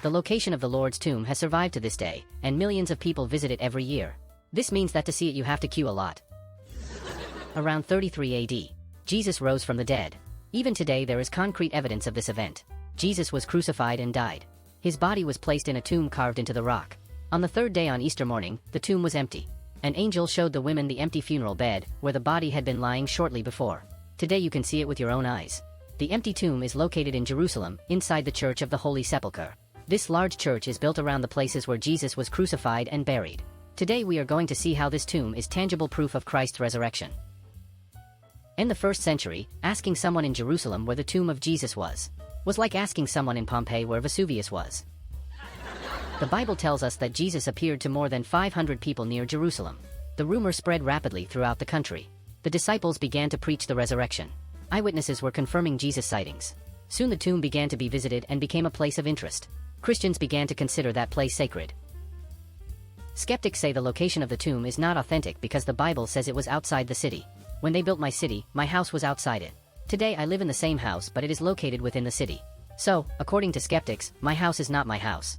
The location of the Lord's tomb has survived to this day, and millions of people visit it every year. This means that to see it you have to queue a lot. Around 33 AD, Jesus rose from the dead. Even today there is concrete evidence of this event. Jesus was crucified and died. His body was placed in a tomb carved into the rock. On the third day on Easter morning, the tomb was empty. An angel showed the women the empty funeral bed, where the body had been lying shortly before. Today you can see it with your own eyes. The empty tomb is located in Jerusalem, inside the Church of the Holy Sepulchre. This large church is built around the places where Jesus was crucified and buried. Today we are going to see how this tomb is tangible proof of Christ's resurrection. In the 1st century, asking someone in Jerusalem where the tomb of Jesus was like asking someone in Pompeii where Vesuvius was. The Bible tells us that Jesus appeared to more than 500 people near Jerusalem. The rumor spread rapidly throughout the country. The disciples began to preach the resurrection. Eyewitnesses were confirming Jesus' sightings. Soon the tomb began to be visited and became a place of interest. Christians began to consider that place sacred. Skeptics say the location of the tomb is not authentic because the Bible says it was outside the city. When they built my city, my house was outside it. Today I live in the same house, but it is located within the city. So, according to skeptics, my house is not my house.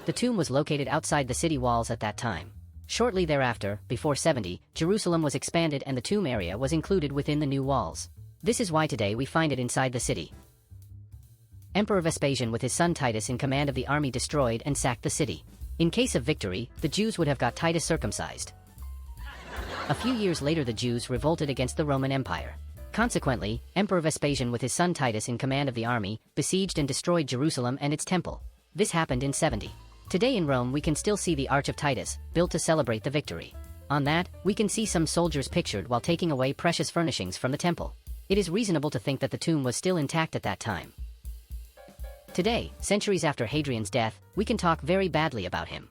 The tomb was located outside the city walls at that time. Shortly thereafter, before 70, Jerusalem was expanded and the tomb area was included within the new walls. This is why today we find it inside the city. Emperor Vespasian with his son Titus in command of the army destroyed and sacked the city. In case of victory, the Jews would have got Titus circumcised. A few years later the Jews revolted against the Roman Empire. Consequently, Emperor Vespasian with his son Titus in command of the army, besieged and destroyed Jerusalem and its temple. This happened in 70. Today in Rome we can still see the Arch of Titus, built to celebrate the victory. On that, we can see some soldiers pictured while taking away precious furnishings from the temple. It is reasonable to think that the tomb was still intact at that time. Today, centuries after Hadrian's death, we can talk very badly about him.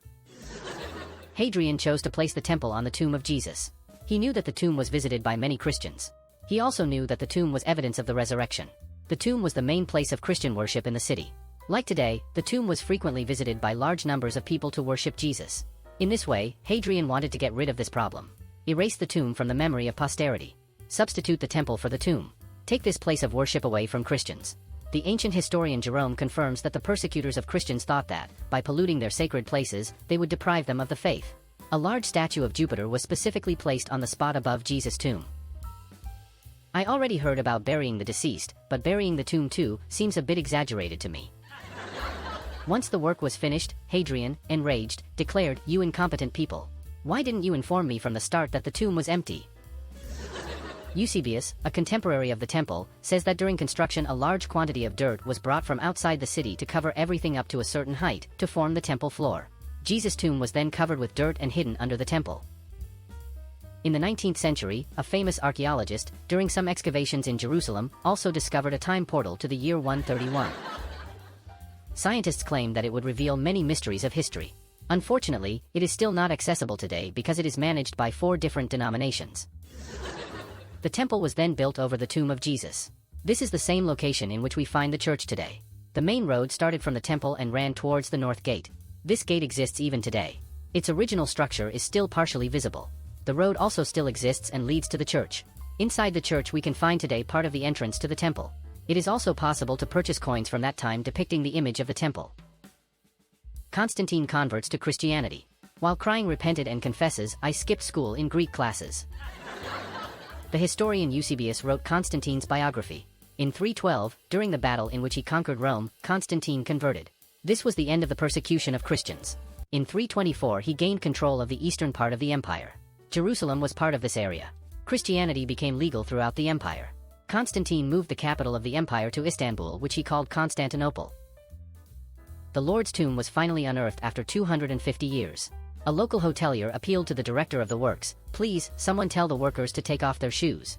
Hadrian chose to place the temple on the tomb of Jesus. He knew that the tomb was visited by many Christians. He also knew that the tomb was evidence of the resurrection. The tomb was the main place of Christian worship in the city. Like today, the tomb was frequently visited by large numbers of people to worship Jesus. In this way, Hadrian wanted to get rid of this problem. Erase the tomb from the memory of posterity. Substitute the temple for the tomb. Take this place of worship away from Christians. The ancient historian Jerome confirms that the persecutors of Christians thought that, by polluting their sacred places, they would deprive them of the faith. A large statue of Jupiter was specifically placed on the spot above Jesus' tomb. I already heard about burying the deceased, but burying the tomb too seems a bit exaggerated to me. Once the work was finished, Hadrian, enraged, declared, "You incompetent people! Why didn't you inform me from the start that the tomb was empty?" Eusebius, a contemporary of the temple, says that during construction a large quantity of dirt was brought from outside the city to cover everything up to a certain height, to form the temple floor. Jesus' tomb was then covered with dirt and hidden under the temple. In the 19th century, a famous archaeologist, during some excavations in Jerusalem, also discovered a time portal to the year 131. Scientists claim that it would reveal many mysteries of history. Unfortunately, it is still not accessible today because it is managed by 4 different denominations. The temple was then built over the tomb of Jesus. This is the same location in which we find the church today. The main road started from the temple and ran towards the north gate. This gate exists even today. Its original structure is still partially visible. The road also still exists and leads to the church. Inside the church we can find today part of the entrance to the temple. It is also possible to purchase coins from that time depicting the image of the temple. Constantine converts to Christianity. While crying repented and confesses, "I skipped school in Greek classes." The historian Eusebius wrote Constantine's biography. In 312, during the battle in which he conquered Rome, Constantine converted. This was the end of the persecution of Christians. In 324 he gained control of the eastern part of the empire. Jerusalem was part of this area. Christianity became legal throughout the empire. Constantine moved the capital of the empire to Istanbul, which he called Constantinople. The Lord's tomb was finally unearthed after 250 years. A local hotelier appealed to the director of the works, "Please, someone tell the workers to take off their shoes."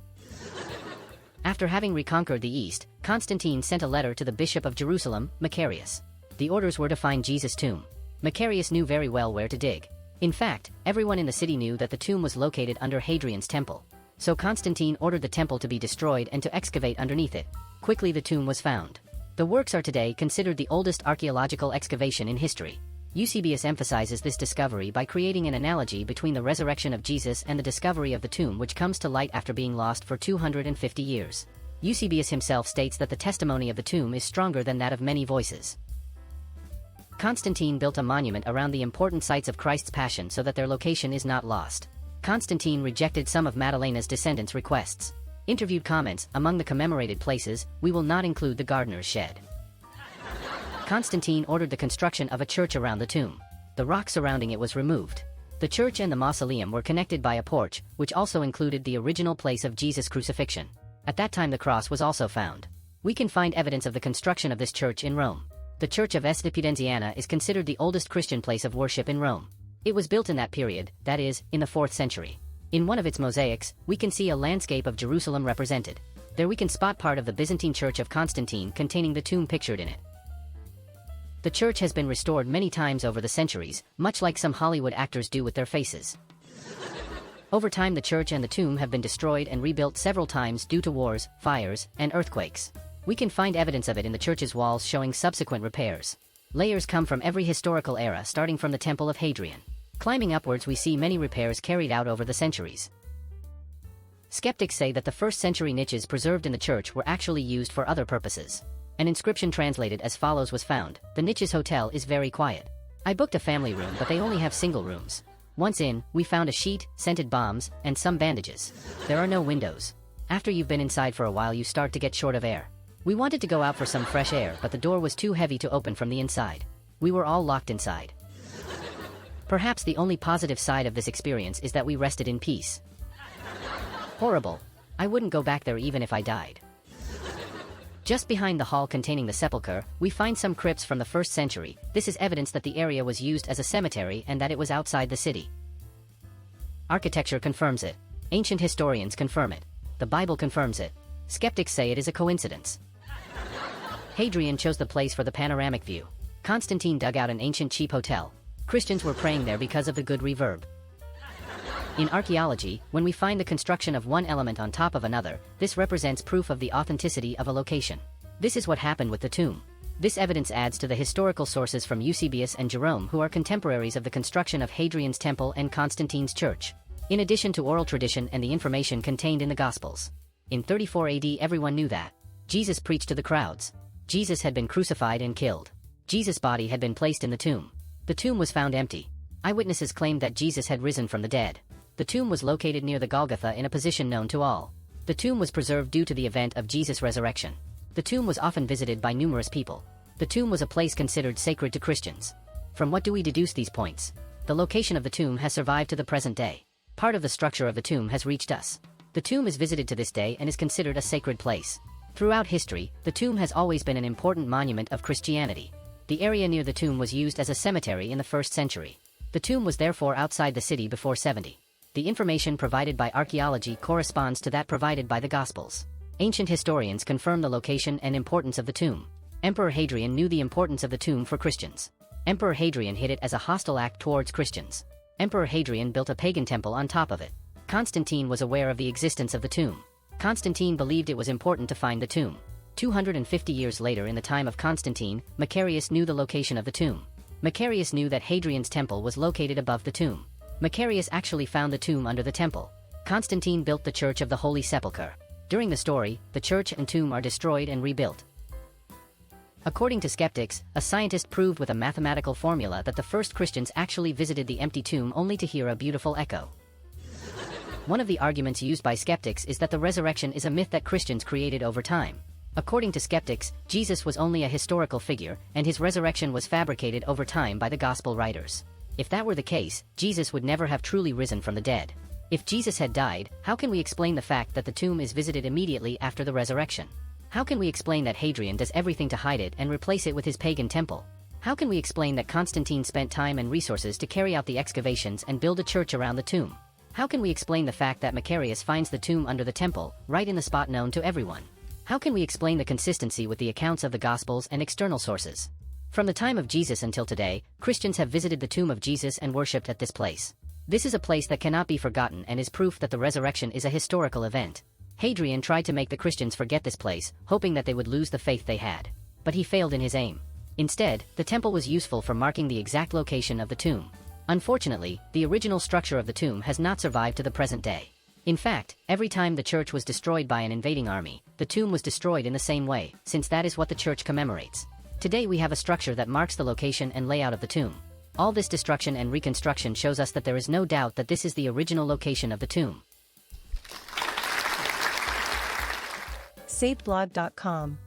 After having reconquered the east, Constantine sent a letter to the bishop of Jerusalem, Macarius. The orders were to find Jesus' tomb. Macarius knew very well where to dig. In fact, everyone in the city knew that the tomb was located under Hadrian's temple. So Constantine ordered the temple to be destroyed and to excavate underneath it. Quickly the tomb was found. The works are today considered the oldest archaeological excavation in history. Eusebius emphasizes this discovery by creating an analogy between the resurrection of Jesus and the discovery of the tomb, which comes to light after being lost for 250 years. Eusebius himself states that the testimony of the tomb is stronger than that of many voices. Constantine built a monument around the important sites of Christ's Passion so that their location is not lost. Constantine rejected some of Maddalena's descendants' requests. Interviewed comments, among the commemorated places, we will not include the gardener's shed. Constantine ordered the construction of a church around the tomb. The rock surrounding it was removed. The church and the mausoleum were connected by a porch, which also included the original place of Jesus' crucifixion. At that time the cross was also found. We can find evidence of the construction of this church in Rome. The Church of Sta. Pudenziana is considered the oldest Christian place of worship in Rome. It was built in that period, that is, in the 4th century. In one of its mosaics, we can see a landscape of Jerusalem represented. There we can spot part of the Byzantine Church of Constantine containing the tomb pictured in it. The church has been restored many times over the centuries, much like some Hollywood actors do with their faces. Over time the church and the tomb have been destroyed and rebuilt several times due to wars, fires, and earthquakes. We can find evidence of it in the church's walls showing subsequent repairs. Layers come from every historical era starting from the Temple of Hadrian. Climbing upwards we see many repairs carried out over the centuries. Skeptics say that the 1st century niches preserved in the church were actually used for other purposes. An inscription translated as follows was found: "The Niches Hotel is very quiet. I booked a family room but they only have single rooms. Once in, we found a sheet, scented bombs, and some bandages. There are no windows. After you've been inside for a while you start to get short of air. We wanted to go out for some fresh air but the door was too heavy to open from the inside. We were all locked inside." Perhaps the only positive side of this experience is that we rested in peace. Horrible. I wouldn't go back there even if I died. Just behind the hall containing the sepulchre, we find some crypts from the 1st century. This is evidence that the area was used as a cemetery and that it was outside the city. Architecture confirms it. Ancient historians confirm it. The Bible confirms it. Skeptics say it is a coincidence. Hadrian chose the place for the panoramic view. Constantine dug out an ancient cheap hotel. Christians were praying there because of the good reverb. In archaeology, when we find the construction of one element on top of another, this represents proof of the authenticity of a location. This is what happened with the tomb. This evidence adds to the historical sources from Eusebius and Jerome, who are contemporaries of the construction of Hadrian's temple and Constantine's church, in addition to oral tradition and the information contained in the Gospels. In 34 AD everyone knew that Jesus preached to the crowds. Jesus had been crucified and killed. Jesus' body had been placed in the tomb. The tomb was found empty. Eyewitnesses claimed that Jesus had risen from the dead. The tomb was located near the Golgotha in a position known to all. The tomb was preserved due to the event of Jesus' resurrection. The tomb was often visited by numerous people. The tomb was a place considered sacred to Christians. From what do we deduce these points? The location of the tomb has survived to the present day. Part of the structure of the tomb has reached us. The tomb is visited to this day and is considered a sacred place. Throughout history, the tomb has always been an important monument of Christianity. The area near the tomb was used as a cemetery in the 1st century. The tomb was therefore outside the city before 70. The information provided by archaeology corresponds to that provided by the Gospels. Ancient historians confirm the location and importance of the tomb. Emperor Hadrian knew the importance of the tomb for Christians. Emperor Hadrian hid it as a hostile act towards Christians. Emperor Hadrian built a pagan temple on top of it. Constantine was aware of the existence of the tomb. Constantine believed it was important to find the tomb. 250 years later, in the time of Constantine, Macarius knew the location of the tomb. Macarius knew that Hadrian's temple was located above the tomb. Macarius actually found the tomb under the temple. Constantine built the Church of the Holy Sepulchre. During the story, the church and tomb are destroyed and rebuilt. According to skeptics, a scientist proved with a mathematical formula that the first Christians actually visited the empty tomb only to hear a beautiful echo. One of the arguments used by skeptics is that the resurrection is a myth that Christians created over time. According to skeptics, Jesus was only a historical figure, and his resurrection was fabricated over time by the Gospel writers. If that were the case, Jesus would never have truly risen from the dead. If Jesus had died, how can we explain the fact that the tomb is visited immediately after the resurrection? How can we explain that Hadrian does everything to hide it and replace it with his pagan temple? How can we explain that Constantine spent time and resources to carry out the excavations and build a church around the tomb? How can we explain the fact that Macarius finds the tomb under the temple, right in the spot known to everyone? How can we explain the consistency with the accounts of the Gospels and external sources? From the time of Jesus until today, Christians have visited the tomb of Jesus and worshipped at this place. This is a place that cannot be forgotten and is proof that the resurrection is a historical event. Hadrian tried to make the Christians forget this place, hoping that they would lose the faith they had. But he failed in his aim. Instead, the temple was useful for marking the exact location of the tomb. Unfortunately, the original structure of the tomb has not survived to the present day. In fact, every time the church was destroyed by an invading army, the tomb was destroyed in the same way, since that is what the church commemorates. Today we have a structure that marks the location and layout of the tomb. All this destruction and reconstruction shows us that there is no doubt that this is the original location of the tomb. SaveBlog.com